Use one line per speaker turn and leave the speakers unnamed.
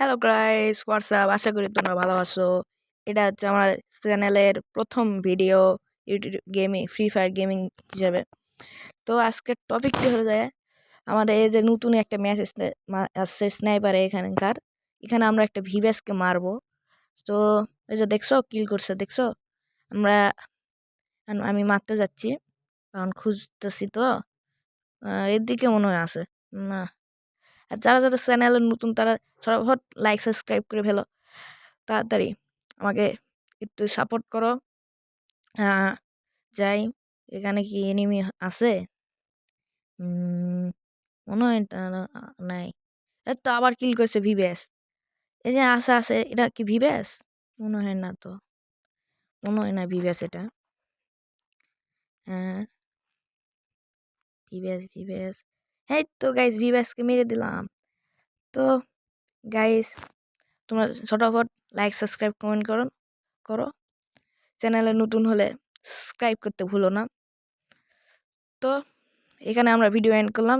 Hello guys, WhatsApp. আশা করি তোমরা ভালো আছো। এটা হচ্ছে আমার চ্যানেলের প্রথম video YouTube gaming, free fire gaming হিসাবে। তো আজকের টপিকটি হয়ে যায় আমাদের এই যে নতুন একটা ম্যাচ আসছে স্নাইপারে এখানে আমরা একটা ভিভ্যাসকে মারবো। তো এই যে দেখছো কিল করছে, দেখছো? আমরা আমি মারতে যাচ্ছি, কারণ খুঁজতেছি তো। এর দিকে মনে হয় আছে না। আর যারা যারা চ্যানেলের নতুন তারা ঝটফট লাইক সাবস্ক্রাইব করে ফেলো তাড়াতাড়ি, আমাকে একটু সাপোর্ট করো। আহ, যাই, এখানে কি এনিমি আছে? উম, মনে হয় নাই। এই তো আবার কিল করছে ভিভ্যাস। এই যে আছে আছে, এটা কি ভিভ্যাস? মনে হয় না তো, মনে হয় না ভিভ্যাস এটা। হ্যাঁ, ভিভ্যাস ভিভ্যাস। এই তো গাইস, ভিভ্যাসকে মেরে দিলাম। তো গাইস, তোমরা ঝটফট লাইক সাবস্ক্রাইব কমেন্ট করো। চ্যানেলে নতুন হলে সাবস্ক্রাইব করতে ভুলো না। তো এখানে আমরা ভিডিও এন্ড করলাম।